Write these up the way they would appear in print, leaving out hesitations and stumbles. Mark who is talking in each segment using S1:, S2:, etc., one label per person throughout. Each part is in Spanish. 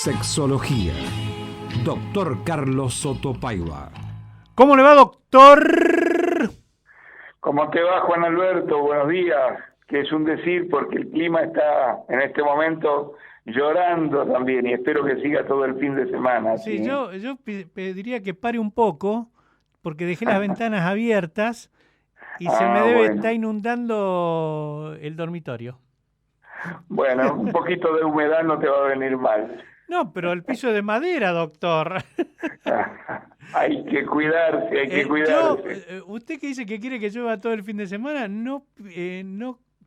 S1: Sexología. Doctor Carlos Sotopaiva.
S2: ¿Cómo le va, doctor?
S3: ¿Cómo te va, Juan Alberto? Buenos días. Que es un decir porque el clima está en este momento llorando también y espero que siga todo el fin de semana.
S2: Sí, yo pediría que pare un poco porque dejé las ventanas abiertas y se me debe estar inundando el dormitorio.
S3: Bueno, un poquito de humedad no te va a venir mal.
S2: No, pero el piso es de madera, doctor.
S3: Hay que cuidarse, hay que cuidarse.
S2: Usted que dice que quiere que llueva todo el fin de semana, no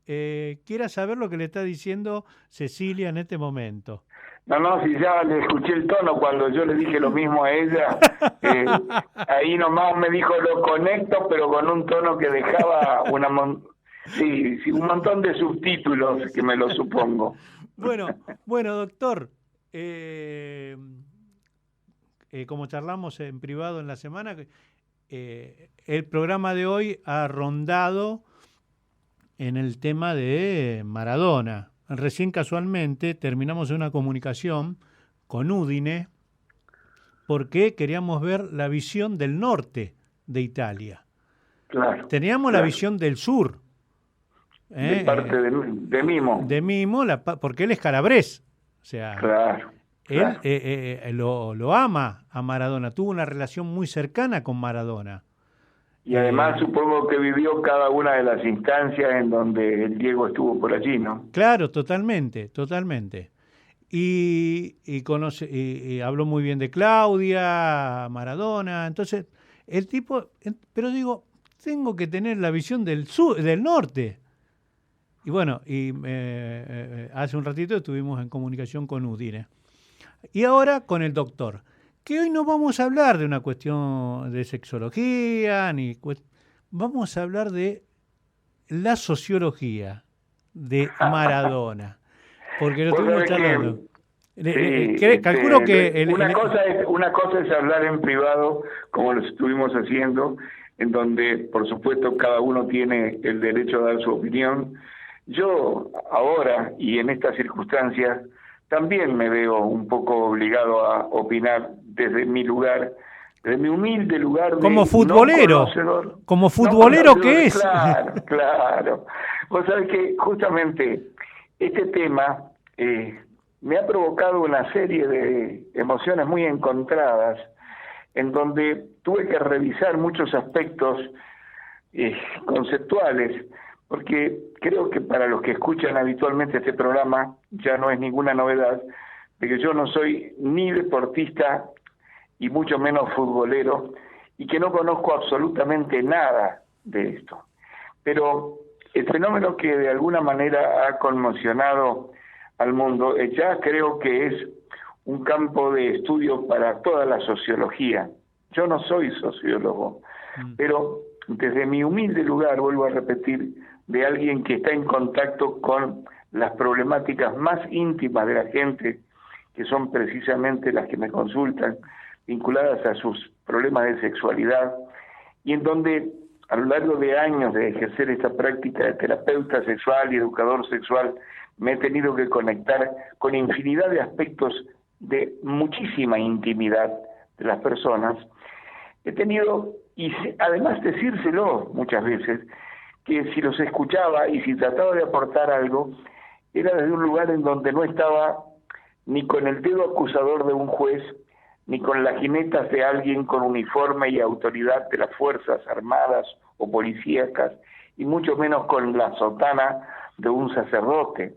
S2: quiera saber lo que le está diciendo Cecilia en este momento.
S3: No, si ya le escuché el tono cuando yo le dije lo mismo a ella, ahí nomás me dijo lo conecto, pero con un tono que dejaba un montón de subtítulos, que me lo supongo.
S2: Bueno, doctor, como charlamos en privado en la semana, el programa de hoy ha rondado en el tema de Maradona. Recién casualmente terminamos una comunicación con Udine porque queríamos ver la visión del norte de Italia.
S3: Claro.
S2: Teníamos la visión del sur.
S3: De parte de Mimo.
S2: De Mimo, porque él es calabrés. O sea,
S3: claro.
S2: Él lo ama a Maradona. Tuvo una relación muy cercana con Maradona.
S3: Y además supongo que vivió cada una de las instancias en donde el Diego estuvo por allí, ¿no?
S2: Claro, totalmente. Y habló muy bien de Claudia, Maradona. Entonces, el tipo, pero digo, tengo que tener la visión del norte. Y bueno, hace un ratito estuvimos en comunicación con Udine. Y ahora con el doctor. Que hoy no vamos a hablar de una cuestión de sexología, vamos a hablar de la sociología de Maradona. Porque lo estuvimos charlando. Calculo que...
S3: Una cosa es hablar en privado, como lo estuvimos haciendo, en donde, por supuesto, cada uno tiene el derecho a dar su opinión. Yo, ahora, y en estas circunstancias, también me veo un poco obligado a opinar desde mi lugar, desde mi humilde lugar
S2: como futbolero, como futbolero que es.
S3: Claro. Vos sabés que justamente este tema me ha provocado una serie de emociones muy encontradas, en donde tuve que revisar muchos aspectos conceptuales, porque creo que para los que escuchan habitualmente este programa ya no es ninguna novedad de que yo no soy ni deportista y mucho menos futbolero y que no conozco absolutamente nada de esto. Pero el fenómeno que de alguna manera ha conmocionado al mundo ya creo que es un campo de estudio para toda la sociología. Yo no soy sociólogo, pero desde mi humilde lugar, vuelvo a repetir, de alguien que está en contacto con las problemáticas más íntimas de la gente, que son precisamente las que me consultan, vinculadas a sus problemas de sexualidad, y en donde a lo largo de años de ejercer esta práctica de terapeuta sexual y educador sexual, me he tenido que conectar con infinidad de aspectos de muchísima intimidad de las personas. He tenido, y además decírselo muchas veces, que si los escuchaba y si trataba de aportar algo, era desde un lugar en donde no estaba ni con el dedo acusador de un juez, ni con las jinetas de alguien con uniforme y autoridad de las Fuerzas Armadas o policíacas, y mucho menos con la sotana de un sacerdote,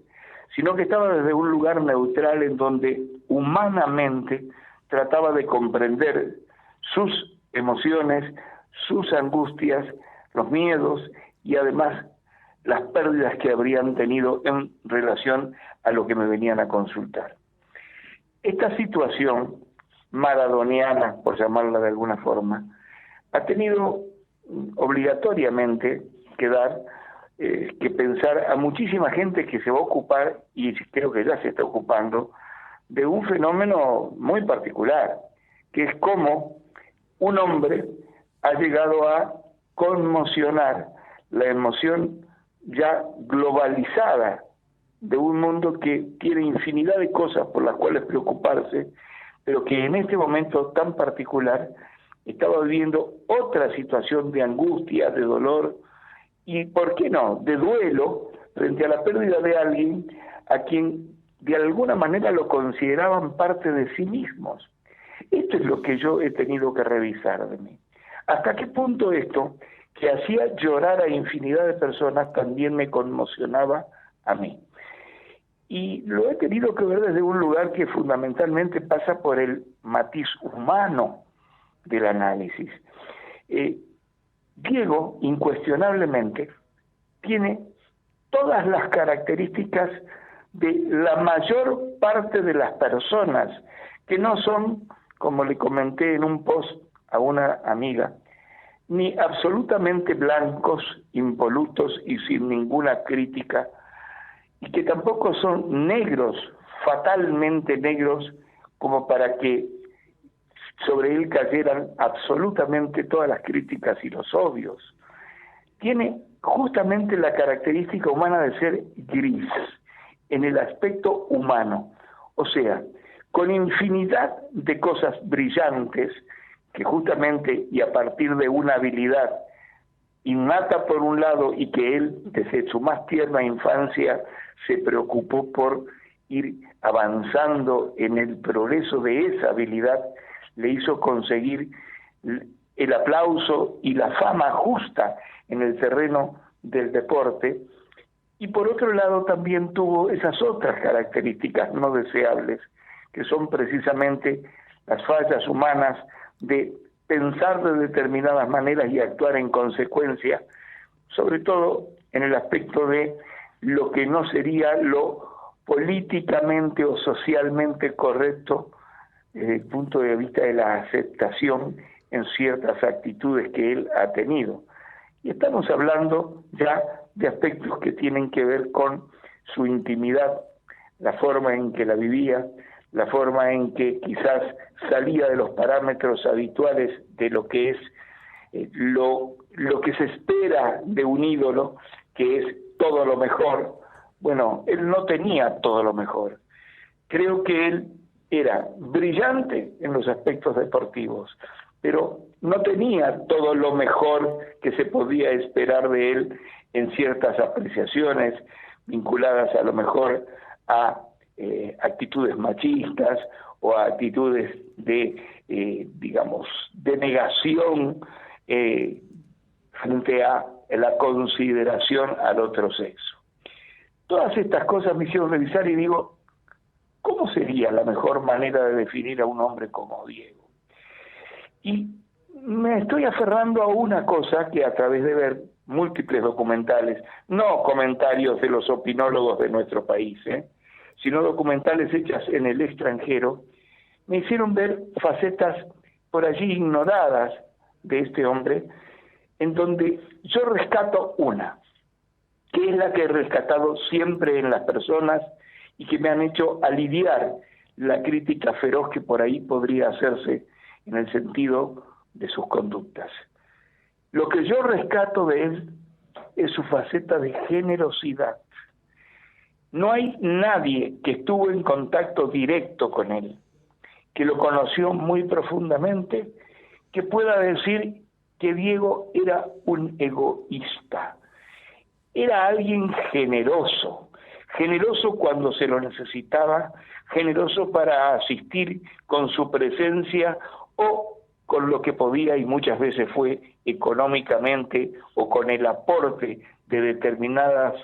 S3: sino que estaba desde un lugar neutral en donde humanamente trataba de comprender sus emociones, sus angustias, los miedos y además las pérdidas que habrían tenido en relación a lo que me venían a consultar. Esta situación maradoniana, por llamarla de alguna forma, ha tenido obligatoriamente que pensar a muchísima gente que se va a ocupar, y creo que ya se está ocupando, de un fenómeno muy particular, que es cómo un hombre ha llegado a conmocionar la emoción ya globalizada de un mundo que tiene infinidad de cosas por las cuales preocuparse, pero que en este momento tan particular estaba viviendo otra situación de angustia, de dolor y, ¿por qué no?, de duelo frente a la pérdida de alguien a quien de alguna manera lo consideraban parte de sí mismos. Esto es lo que yo he tenido que revisar de mí. ¿Hasta qué punto esto, que hacía llorar a infinidad de personas, también me conmocionaba a mí? Y lo he tenido que ver desde un lugar que fundamentalmente pasa por el matiz humano del análisis. Diego, incuestionablemente, tiene todas las características de la mayor parte de las personas, que no son, como le comenté en un post a una amiga, ni absolutamente blancos, impolutos y sin ninguna crítica, y que tampoco son negros, fatalmente negros, como para que sobre él cayeran absolutamente todas las críticas y los odios. Tiene justamente la característica humana de ser gris, en el aspecto humano, o sea, con infinidad de cosas brillantes, que justamente y a partir de una habilidad innata por un lado y que él desde su más tierna infancia se preocupó por ir avanzando en el progreso de esa habilidad, le hizo conseguir el aplauso y la fama justa en el terreno del deporte, y por otro lado también tuvo esas otras características no deseables, que son precisamente las fallas humanas de pensar de determinadas maneras y actuar en consecuencia, sobre todo en el aspecto de lo que no sería lo políticamente o socialmente correcto desde el punto de vista de la aceptación en ciertas actitudes que él ha tenido. Y estamos hablando ya de aspectos que tienen que ver con su intimidad, la forma en que la vivía, la forma en que quizás salía de los parámetros habituales de lo que es lo que se espera de un ídolo, que es todo lo mejor. Bueno, él no tenía todo lo mejor. Creo que él era brillante en los aspectos deportivos, pero no tenía todo lo mejor que se podía esperar de él en ciertas apreciaciones vinculadas a lo mejor a actitudes machistas o a actitudes de, digamos, de negación frente a la consideración al otro sexo. Todas estas cosas me hicieron revisar y digo, ¿cómo sería la mejor manera de definir a un hombre como Diego? Y me estoy aferrando a una cosa que a través de ver múltiples documentales, no comentarios de los opinólogos de nuestro país, sino documentales hechas en el extranjero, me hicieron ver facetas por allí ignoradas de este hombre, en donde yo rescato una, que es la que he rescatado siempre en las personas y que me han hecho aliviar la crítica feroz que por ahí podría hacerse en el sentido de sus conductas. Lo que yo rescato de él es su faceta de generosidad. No hay nadie que estuvo en contacto directo con él, que lo conoció muy profundamente, que pueda decir que Diego era un egoísta. Era alguien generoso, generoso cuando se lo necesitaba, generoso para asistir con su presencia o con lo que podía, y muchas veces fue económicamente o con el aporte de determinados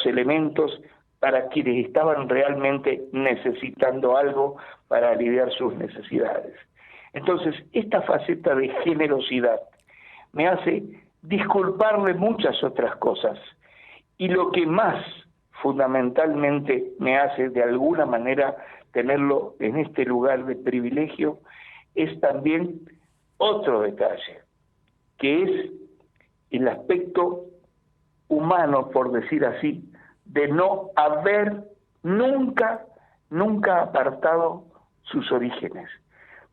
S3: elementos para quienes estaban realmente necesitando algo para aliviar sus necesidades. Entonces, esta faceta de generosidad me hace disculparle muchas otras cosas, y lo que más fundamentalmente me hace de alguna manera tenerlo en este lugar de privilegio es también otro detalle, que es el aspecto humano, por decir así, de no haber nunca apartado sus orígenes,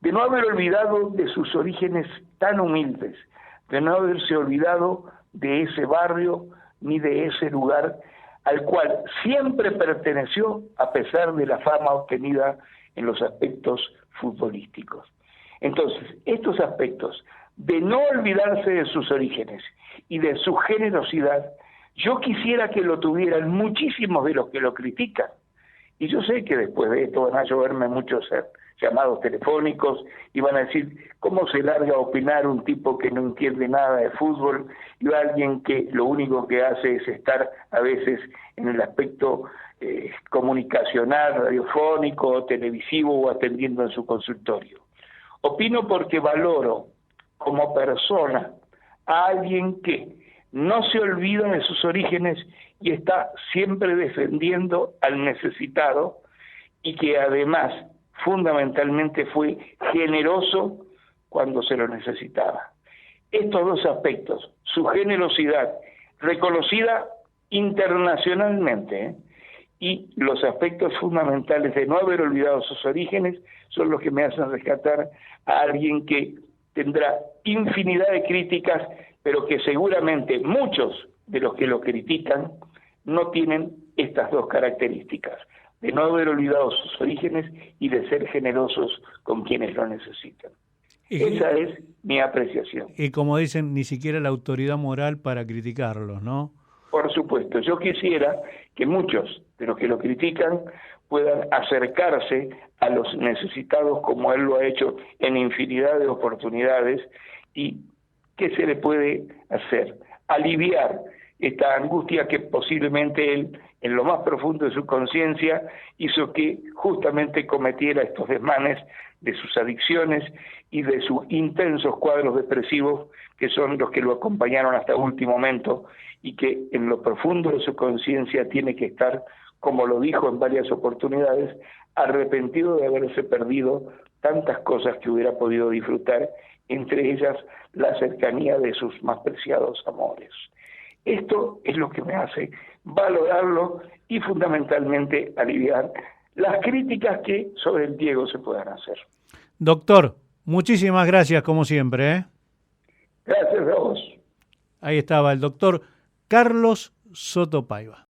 S3: de no haber olvidado de sus orígenes tan humildes, de no haberse olvidado de ese barrio ni de ese lugar al cual siempre perteneció a pesar de la fama obtenida en los aspectos futbolísticos. Entonces, estos aspectos de no olvidarse de sus orígenes y de su generosidad, yo quisiera que lo tuvieran muchísimos de los que lo critican. Y yo sé que después de esto van a lloverme muchos llamados telefónicos y van a decir, ¿cómo se larga a opinar un tipo que no entiende nada de fútbol y alguien que lo único que hace es estar a veces en el aspecto comunicacional, radiofónico, televisivo o atendiendo en su consultorio? Opino porque valoro como persona a alguien que no se olvida de sus orígenes y está siempre defendiendo al necesitado y que además fundamentalmente fue generoso cuando se lo necesitaba. Estos dos aspectos, su generosidad reconocida internacionalmente, y los aspectos fundamentales de no haber olvidado sus orígenes, son los que me hacen rescatar a alguien que tendrá infinidad de críticas, pero que seguramente muchos de los que lo critican no tienen estas dos características, de no haber olvidado sus orígenes y de ser generosos con quienes lo necesitan. Esa es mi apreciación.
S2: Y como dicen, ni siquiera la autoridad moral para criticarlos, ¿no?
S3: Por supuesto, yo quisiera que muchos de los que lo critican puedan acercarse a los necesitados como él lo ha hecho en infinidad de oportunidades. ¿Y qué se le puede hacer? Aliviar esta angustia que posiblemente él, en lo más profundo de su conciencia, hizo que justamente cometiera estos desmanes de sus adicciones y de sus intensos cuadros depresivos, que son los que lo acompañaron hasta último momento, y que en lo profundo de su conciencia tiene que estar, como lo dijo en varias oportunidades, arrepentido de haberse perdido tantas cosas que hubiera podido disfrutar, entre ellas la cercanía de sus más preciados amores. Esto es lo que me hace valorarlo y fundamentalmente aliviar las críticas que sobre el Diego se puedan hacer.
S2: Doctor, muchísimas gracias como siempre, ¿eh?
S3: Gracias a vos.
S2: Ahí estaba el doctor Carlos Soto Paiva.